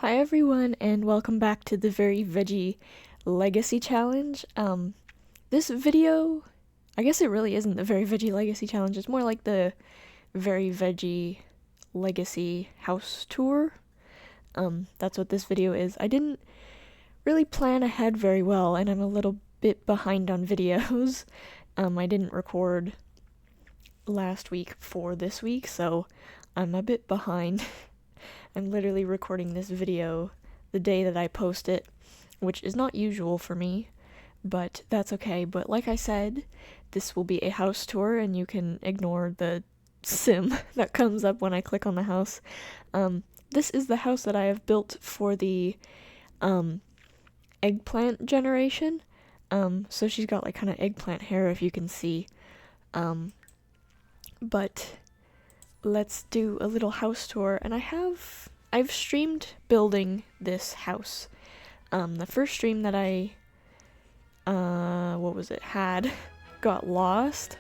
Hi everyone, and welcome back to the Very Veggie Legacy Challenge. This video, I guess it really isn't the Very Veggie Legacy Challenge, it's more like the Very Veggie Legacy House Tour. That's what this video is. I didn't really plan ahead very well, and I'm a little bit behind on videos. I didn't record last week for this week, so I'm a bit behind. I'm literally recording this video the day that I post it, which is not usual for me, but that's okay. But like I said, this will be a house tour, and you can ignore the sim that comes up when I click on the house. This is the house that I have built for the eggplant generation. So she's got like kind of eggplant hair, if you can see. But let's do a little house tour, and I've streamed building this house. The first stream that I had got lost.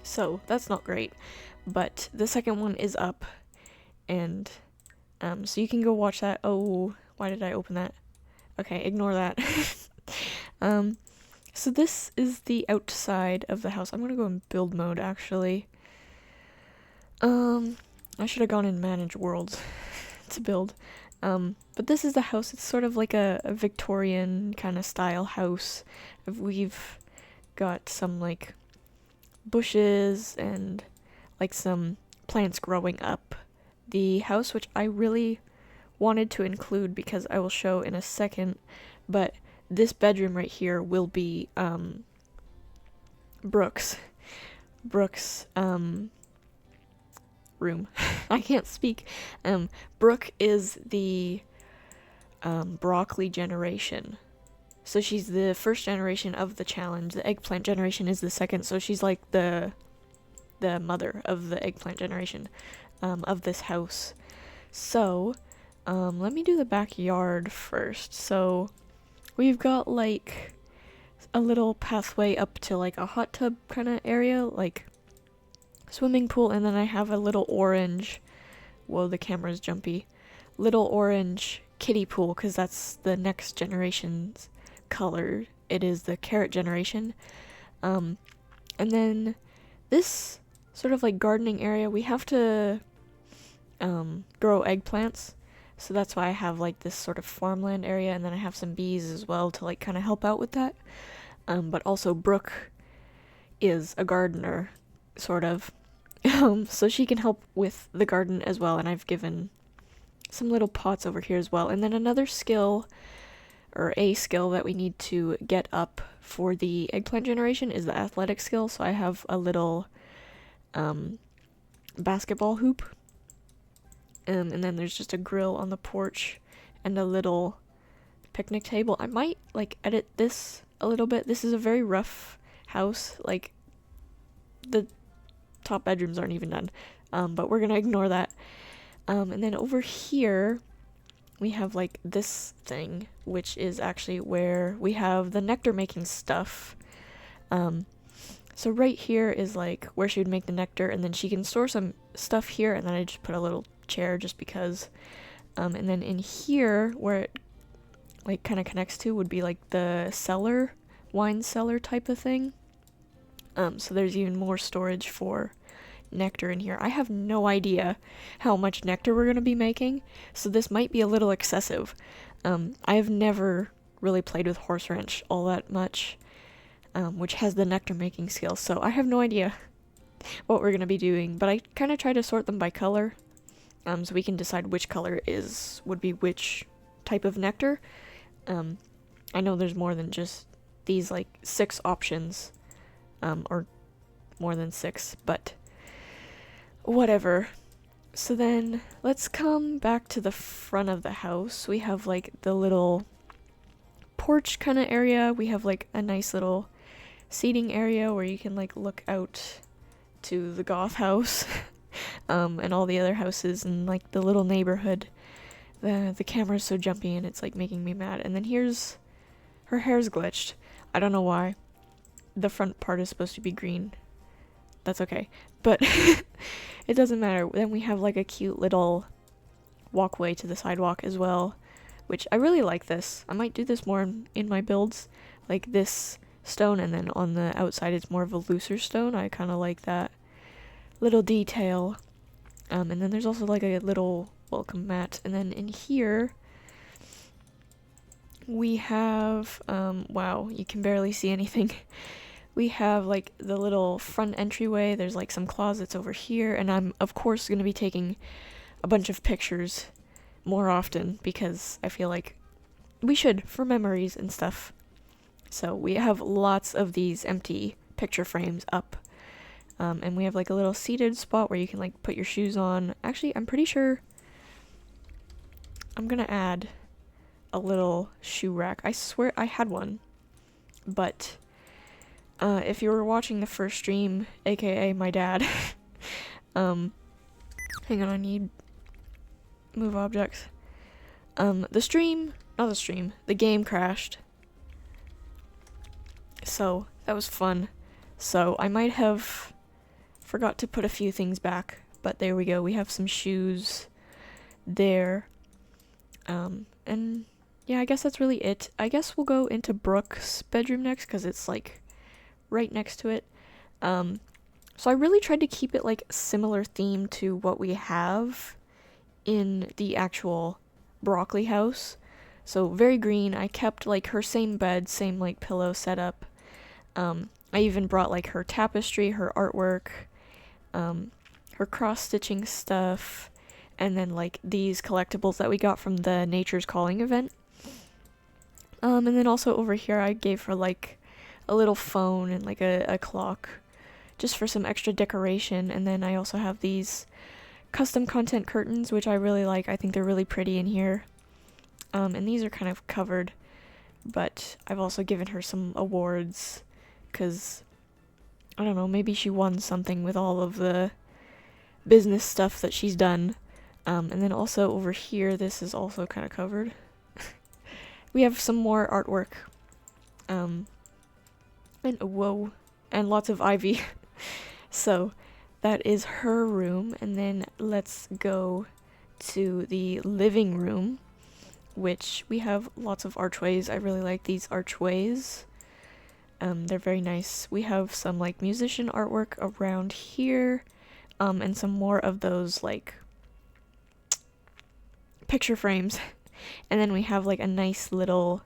So that's not great. But the second one is up, and so you can go watch that. Oh, why did I open that? Okay, ignore that. So this is the outside of the house. I'm gonna go in build mode, actually. I should have gone in manage worlds to build. But this is the house. It's sort of like a Victorian kind of style house. We've got some like bushes and like some plants growing up the house, which I really wanted to include because I will show in a second, but this bedroom right here will be Brooke's room. I can't speak. Brooke is the broccoli generation. So she's the first generation of the challenge. The eggplant generation is the second, so she's like the mother of the eggplant generation of this house. So let me do the backyard first. So we've got like a little pathway up to like a hot tub kind of area, like swimming pool, and then I have a little orange, whoa, the camera's jumpy, little orange kiddie pool, because that's the next generation's color. It is the carrot generation. And then this sort of like gardening area, we have to grow eggplants. So that's why I have like this sort of farmland area, and then I have some bees as well to like kind of help out with that. But also Brooke is a gardener, sort of. So she can help with the garden as well, and I've given some little pots over here as well. And then another skill, or a skill that we need to get up for the eggplant generation is the athletic skill. So I have a little basketball hoop. And then there's just a grill on the porch and a little picnic table. I might like edit this a little bit. This is a very rough house. Like the top bedrooms aren't even done. But we're gonna ignore that. And then over here we have like this thing, which is actually where we have the nectar making stuff. So right here is like where she would make the nectar, and then she can store some stuff here, and then I just put a little chair just because. And then in here where it like kind of connects to would be like the cellar, wine cellar type of thing. So there's even more storage for nectar in here. I have no idea how much nectar we're going to be making, so this might be a little excessive. I have never really played with horse ranch all that much, which has the nectar making skill, so I have no idea what we're going to be doing, but I kind of try to sort them by color, so we can decide which color would be which type of nectar. I know there's more than just these like 6 options, or more than 6, but whatever. So then let's come back to the front of the house. We have like the little porch kind of area. We have like a nice little seating area where you can like look out to the goth house and all the other houses and like the little neighborhood. The camera's so jumpy and it's like making me mad. And then here's her hair's glitched. I don't know why. The front part is supposed to be green. That's okay. But it doesn't matter. Then we have like a cute little walkway to the sidewalk as well, which I really like this. I might do this more in my builds, like this stone, and then on the outside it's more of a looser stone. I kind of like that little detail. And then there's also like a little welcome mat. And then in here we have, wow, you can barely see anything. We have like the little front entryway. There's like some closets over here, and I'm of course going to be taking a bunch of pictures more often because I feel like we should, for memories and stuff. So we have lots of these empty picture frames up. And we have like a little seated spot where you can like put your shoes on. Actually, I'm pretty sure I'm gonna add a little shoe rack. I swear I had one, but if you were watching the first stream, aka my dad, hang on, I need move objects. The game crashed. So that was fun. So I might have forgot to put a few things back, but there we go. We have some shoes there. And yeah, I guess that's really it. I guess we'll go into Brooke's bedroom next because it's like right next to it. So I really tried to keep it like similar theme to what we have in the actual broccoli house. So very green. I kept like her same bed, same like pillow setup. I even brought like her tapestry, her artwork, her cross-stitching stuff, and then like these collectibles that we got from the Nature's Calling event. And then also over here I gave her like a little phone and like a clock just for some extra decoration. And then I also have these custom content curtains, which I really like. I think they're really pretty in here. And these are kind of covered, but I've also given her some awards because, I don't know, maybe she won something with all of the business stuff that she's done. And then also over here, this is also kind of covered. We have some more artwork. And whoa, and lots of ivy. So that is her room. And then let's go to the living room, which we have lots of archways. I really like these archways. They're very nice. We have some like musician artwork around here, and some more of those like picture frames. And then we have like a nice little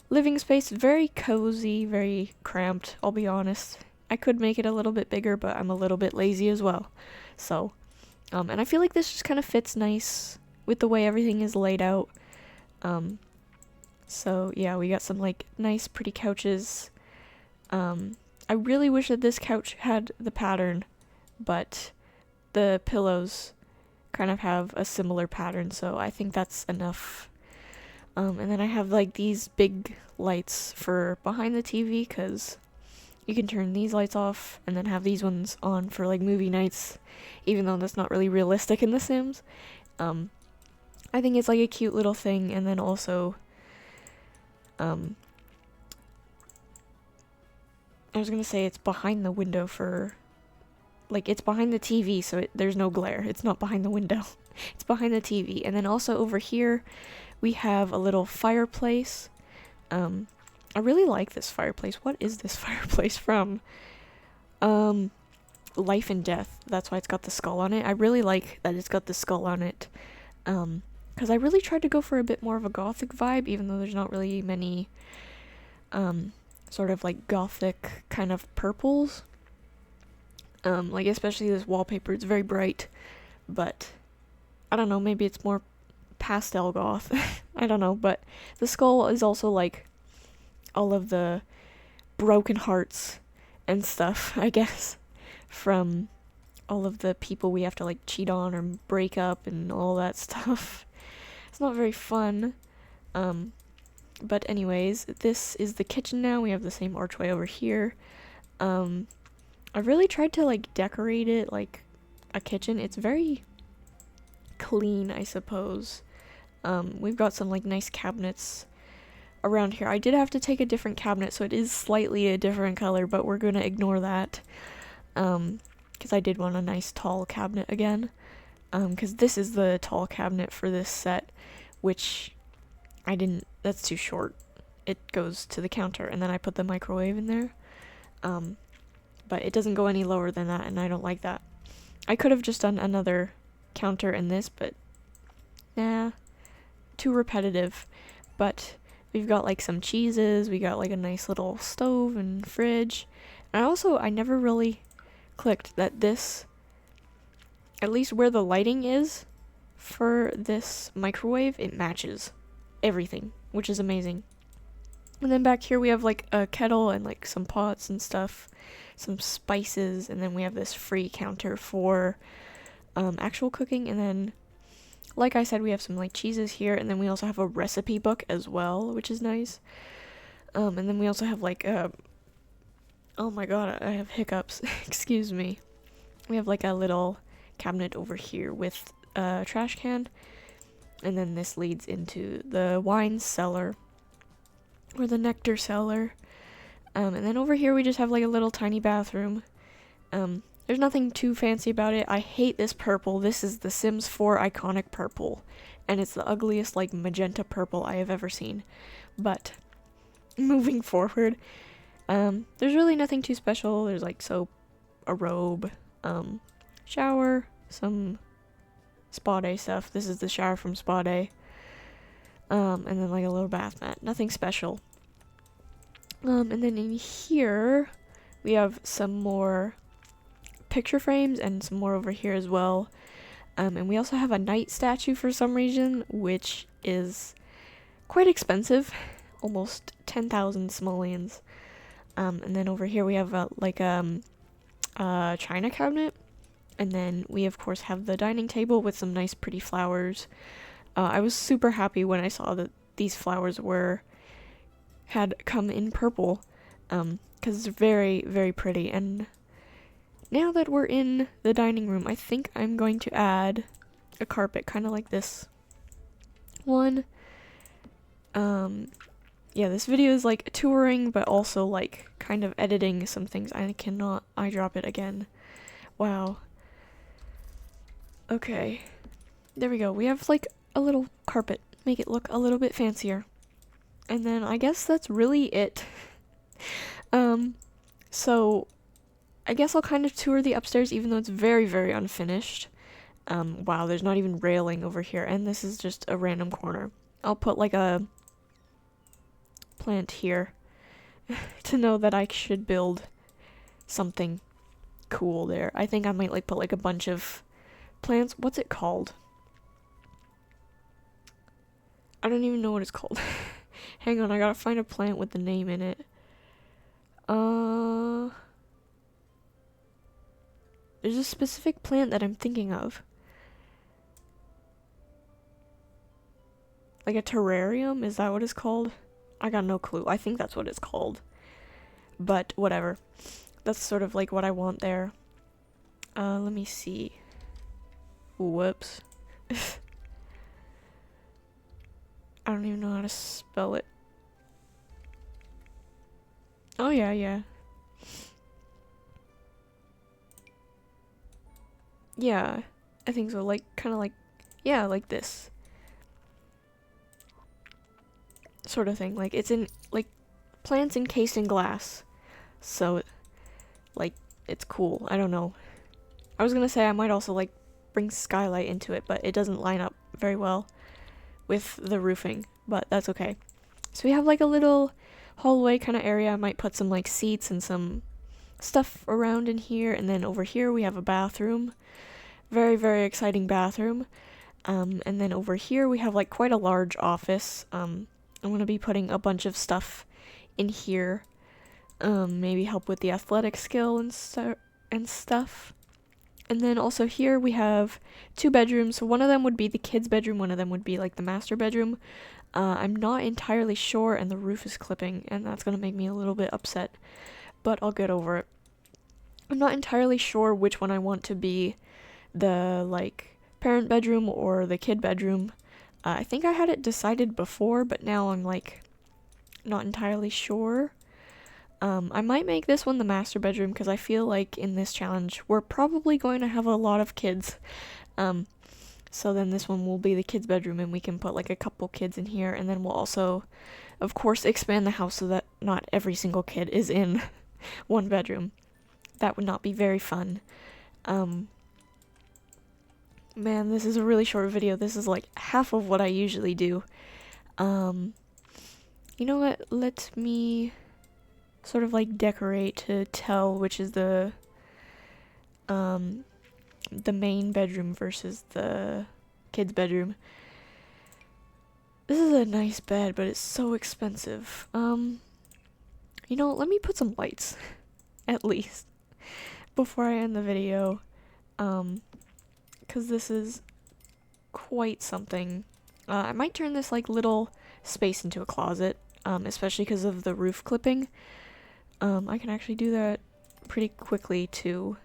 living space, very cozy, very cramped, I'll be honest. I could make it a little bit bigger, but I'm a little bit lazy as well. So, and I feel like this just kind of fits nice with the way everything is laid out. So yeah, we got some like nice pretty couches. I really wish that this couch had the pattern, but the pillows kind of have a similar pattern, so I think that's enough. And then I have like these big lights for behind the TV, because you can turn these lights off and then have these ones on for like movie nights, even though that's not really realistic in The Sims. I think it's like a cute little thing. And then also I was gonna say it's behind the window for, like, it's behind the TV, so there's no glare. It's not behind the window. It's behind the TV. And then also over here, we have a little fireplace. I really like this fireplace. What is this fireplace from? Life and Death. That's why it's got the skull on it. I really like that it's got the skull on it. Because I really tried to go for a bit more of a gothic vibe, even though there's not really many, sort of like gothic kind of purples. Like especially this wallpaper, it's very bright, but I don't know, maybe it's more pastel goth. I don't know, but the skull is also like all of the broken hearts and stuff, I guess, from all of the people we have to like cheat on or break up and all that stuff. It's not very fun. But anyways, this is the kitchen now. We have the same archway over here. I really tried to like decorate it like a kitchen. It's very clean, I suppose. We've got some like nice cabinets around here. I did have to take a different cabinet, so it is slightly a different color, but we're gonna ignore that. because I did want a nice tall cabinet again. Because this is the tall cabinet for this set, which I didn't, that's too short. It goes to the counter, and then I put the microwave in there. But it doesn't go any lower than that, and I don't like that. I could have just done another counter in this, but nah, too repetitive. But we've got like some cheeses, we got like a nice little stove and fridge. And I never really clicked that this, at least where the lighting is for this microwave, it matches everything, which is amazing. And then back here we have like a kettle and like some pots and stuff, some spices, and then we have this free counter for actual cooking. And then, like I said, we have some like cheeses here, and then we also have a recipe book as well, which is nice. And then we also have like oh my god, I have hiccups. Excuse me. We have like a little cabinet over here with a trash can, and then this leads into the wine cellar or the nectar cellar. And then over here we just have like a little tiny bathroom. There's nothing too fancy about it. I hate this purple. This is the Sims 4 iconic purple, and it's the ugliest like magenta purple I have ever seen. But moving forward, there's really nothing too special. There's like soap, a robe, shower, some spa day stuff. This is the shower from spa day. And then like a little bath mat. Nothing special. And then in here we have some more picture frames and some more over here as well. And we also have a knight statue for some reason, which is quite expensive, almost 10,000 simoleons. And then over here we have a china cabinet, and then we of course have the dining table with some nice pretty flowers. I was super happy when I saw that these flowers had come in purple, because it's very, very pretty. And now that we're in the dining room, I think I'm going to add a carpet, kind of like this one. Yeah, this video is like touring, but also like kind of editing some things. I cannot eyedrop it again. Wow. Okay. There we go. We have like a little carpet. Make it look a little bit fancier. And then I guess that's really it. So I guess I'll kind of tour the upstairs, even though it's very, very unfinished. Wow, there's not even railing over here, and this is just a random corner. I'll put like a plant here to know that I should build something cool there. I think I might like put like a bunch of plants. What's it called? I don't even know what it's called. Hang on, I gotta find a plant with the name in it. There's a specific plant that I'm thinking of. Like a terrarium? Is that what it's called? I got no clue. I think that's what it's called. But whatever. That's sort of like what I want there. Let me see. Whoops. I don't even know how to spell it. Oh yeah. Yeah, I think so. Like, kind of like, yeah, like this sort of thing. Like, it's in, like, plants encased in glass. So, like, it's cool. I don't know. I was gonna say I might also, like, bring skylight into it, but it doesn't line up very well with the roofing. But that's okay. So we have, like, a little hallway kind of area. I might put some, like, seats and some stuff around in here. And then over here we have a bathroom. Very, very exciting bathroom. And then over here we have like quite a large office. I'm gonna be putting a bunch of stuff in here. Maybe help with the athletic skill and stuff. And then also here we have 2 bedrooms. So one of them would be the kids' bedroom, one of them would be like the master bedroom. I'm not entirely sure, and the roof is clipping, and that's gonna make me a little bit upset, but I'll get over it. I'm not entirely sure which one I want to be the like parent bedroom or the kid bedroom. I think I had it decided before, but now I'm like not entirely sure. I might make this one the master bedroom because I feel like in this challenge we're probably going to have a lot of kids. So then this one will be the kids' bedroom, and we can put like a couple kids in here, and then we'll also, of course, expand the house so that not every single kid is in one bedroom. That would not be very fun. Man, this is a really short video. This is like half of what I usually do. You know what? Let me sort of like decorate to tell which is the main bedroom versus the kids' bedroom. This is a nice bed, but it's so expensive. You know, let me put some lights, at least, before I end the video. Because this is quite something. I might turn this like little space into a closet, especially because of the roof clipping. I can actually do that pretty quickly too.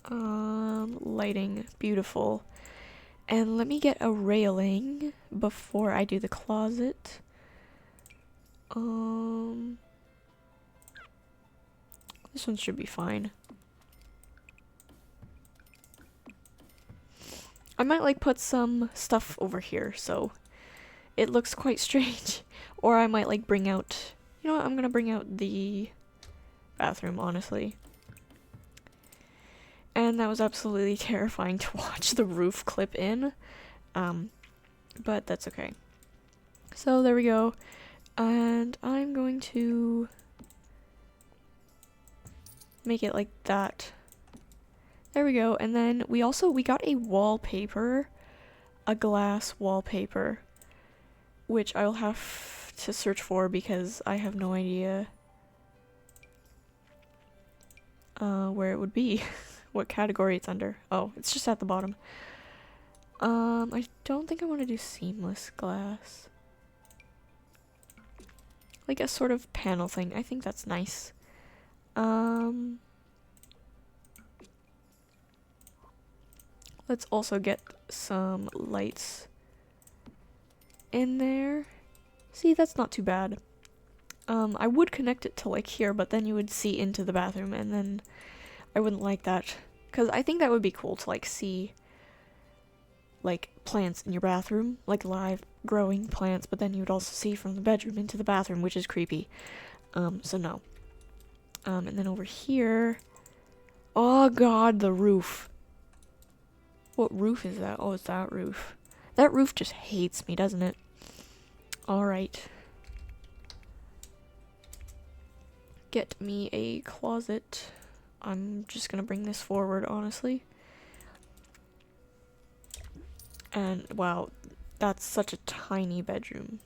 Lighting, beautiful. And let me get a railing before I do the closet. This one should be fine. I might like put some stuff over here so it looks quite strange. Or I might like bring out, you know what, I'm gonna bring out the bathroom, honestly. And that was absolutely terrifying to watch the roof clip in. But that's okay. So there we go. And I'm going to make it like that. There we go. And then we got a wallpaper, a glass wallpaper, which I'll have to search for because I have no idea where it would be. What category it's under. Oh, it's just at the bottom. I don't think I want to do seamless glass. Like a sort of panel thing. I think that's nice. Let's also get some lights in there. See, that's not too bad. I would connect it to like here, but then you would see into the bathroom, and then I wouldn't like that. Because I think that would be cool to like see like plants in your bathroom, like live growing plants, but then you would also see from the bedroom into the bathroom, which is creepy. So no. And then over here, oh god, the roof. What roof is that? Oh, it's that roof. That roof just hates me, doesn't it? Alright. Get me a closet. I'm just gonna bring this forward, honestly. And wow, that's such a tiny bedroom.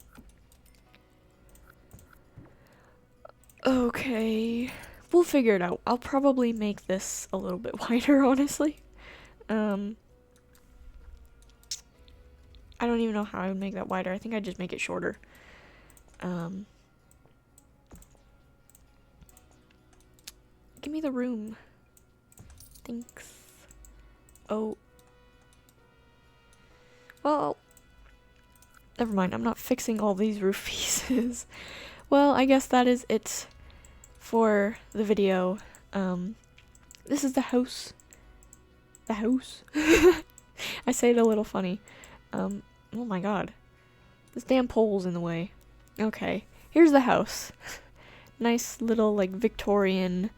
Okay, we'll figure it out. I'll probably make this a little bit wider, honestly. I don't even know how I would make that wider. I think I'd just make it shorter. Give me the room. Thanks. Oh. Well, never mind. I'm not fixing all these roof pieces. Well, I guess that is it for the video. This is the house. The house? I say it a little funny. Oh my god. This damn pole's in the way. Okay. Here's the house. Nice little, like, Victorian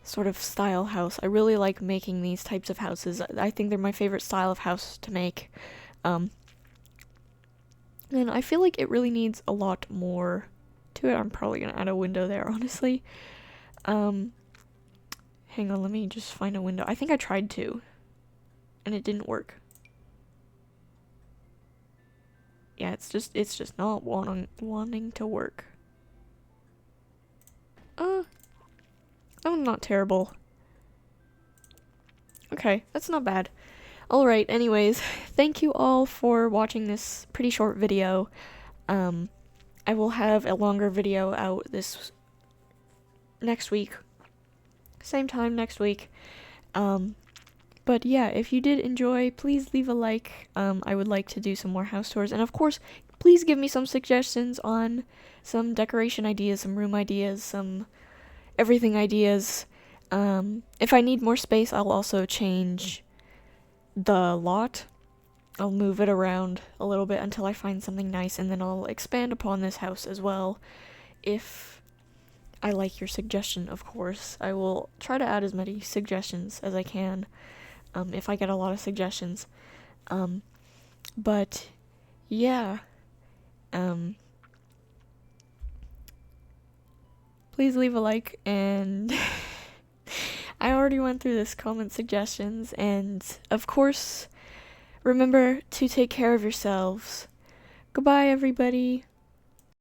sort of style house. I really like making these types of houses. I think they're my favorite style of house to make. And I feel like it really needs a lot more to it. I'm probably gonna add a window there, honestly. Hang on, let me just find a window. I think I tried to, and it didn't work. Yeah, it's just not wanting to work. That one's not terrible. Okay, that's not bad. Alright, anyways, thank you all for watching this pretty short video. I will have a longer video out this next week. Same time next week. But yeah, if you did enjoy, please leave a like. I would like to do some more house tours. And of course, please give me some suggestions on some decoration ideas, some room ideas, some everything ideas. If I need more space, I'll also change the lot. I'll move it around a little bit until I find something nice, and then I'll expand upon this house as well. If I like your suggestion, of course. I will try to add as many suggestions as I can, if I get a lot of suggestions. But yeah, please leave a like, and I already went through this comment suggestions, and of course, remember to take care of yourselves. Goodbye, everybody.